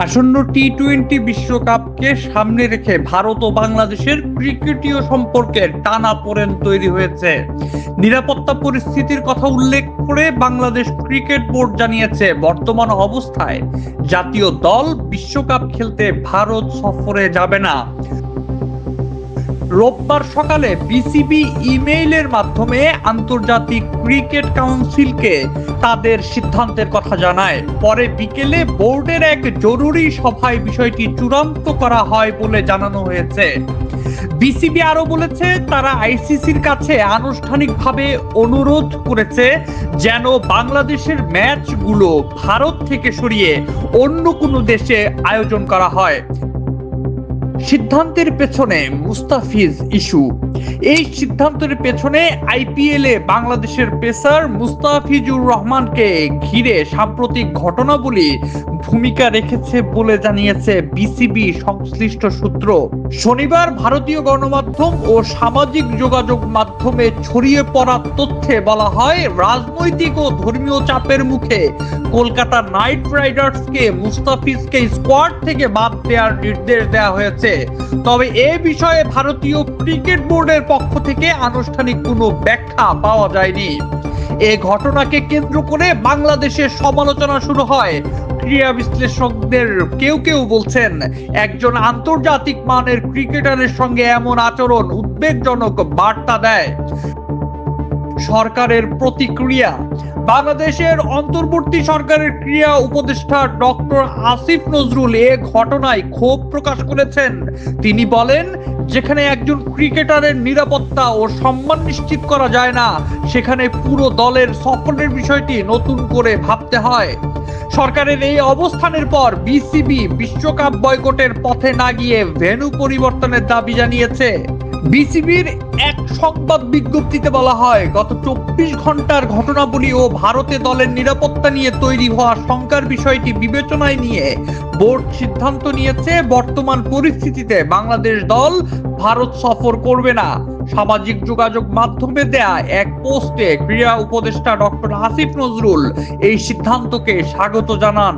আসন্ন টি-20 বিশ্বকাপকে সামনে রেখে ভারত ও বাংলাদেশের ক্রিকেটীয় সম্পর্কের টানাপোড়েন তৈরি হয়েছে। নিরাপত্তা পরিস্থিতির কথা উল্লেখ করে বাংলাদেশ ক্রিকেট বোর্ড জানিয়েছে, বর্তমান অবস্থায় জাতীয় দল বিশ্বকাপ খেলতে ভারত সফরে যাবে না। রোববার সকালে বিসিবি ইমেইলের মাধ্যমে আন্তর্জাতিক ক্রিকেট কাউন্সিলকে তাদের সিদ্ধান্তের কথা জানায়। পরে বিকেলে বোর্ডের এক জরুরি সভায় বিষয়টি চূড়ান্ত করা হয় বলে জানানো হয়েছে। বিসিবি আরো বলেছে, তারা আইসিসির কাছে আনুষ্ঠানিকভাবে অনুরোধ করেছে যেন বাংলাদেশের ম্যাচগুলো ভারত থেকে সরিয়ে অন্য কোনো দেশে আয়োজন করা হয়। সিদ্ধান্তের পেছনে মুস্তাফিজ ইস্যু। এই সিদ্ধান্তের পেছনে আইপিএলে বাংলাদেশের পেসার মুস্তাফিজুর রহমানকে ঘিরে সাম্প্রতিক ঘটনাবলী ভূমিকা রেখেছে বলে জানিয়েছে বিসিবি সংশ্লিষ্ট সূত্র। শনিবার ভারতীয় গণমাধ্যম ও সামাজিক যোগাযোগ মাধ্যমে ছড়িয়ে পড়া তথ্যে বলা হয়, রাজনৈতিক ও ধর্মীয় চাপের মুখে কলকাতা নাইট রাইডার্সকে মুস্তাফিজকে স্কোয়াড থেকে বাদ দেওয়ার নির্দেশ দেওয়া হয়েছে। তবে এ বিষয়ে ভারতীয় ক্রিকেট বোর্ডের পক্ষ থেকে আনুষ্ঠানিক কোনো ব্যাখ্যা পাওয়া যায়নি। এ ঘটনাকে কেন্দ্র করে বাংলাদেশের সমালোচনা শুরু হয়। ক্রীড়া বিশ্লেষকদের কেউ কেউ বলছেন, একজন আন্তর্জাতিক মানের ক্রিকেটারের সঙ্গে এমন আচরণ উদ্বেগজনক বার্তা দেয়। সরকারের প্রতিক্রিয়া। বাংলাদেশের অন্তর্বর্তী সরকারের ক্রীড়া উপদেষ্টা ডক্টর আসিফ নজরুল এ ঘটনায় ক্ষোভ প্রকাশ করেছেন। তিনি বলেন, যেখানে একজন ক্রিকেটারের নিরাপত্তা ও সম্মান নিশ্চিত করা যায় না, সেখানে পুরো দলের সফরের বিষয়টি নতুন করে ভাবতে হয়। সরকারের এই অবস্থানের পর বিসিবি বিশ্বকাপ বয়কটের পথে না গিয়ে ভেন্যু পরিবর্তনের দাবি জানিয়েছে। বিসিবির এক সংবাদ বিজ্ঞপ্তিতে বলা হয়, গত 24 ঘন্টার ঘটনাবলী ও ভারতে দলের নিরাপত্তা নিয়ে তৈরি হওয়া শঙ্কার বিষয়টি বিবেচনায় নিয়ে বোর্ড সিদ্ধান্ত নিয়েছে, বর্তমান পরিস্থিতিতে বাংলাদেশ দল ভারত সফর করবে না। সামাজিক যোগাযোগ মাধ্যমে দেয়া এক পোস্টে ক্রীড়া উপদেষ্টা ডক্টর আসিফ নজরুল এই সিদ্ধান্তকে স্বাগত জানান।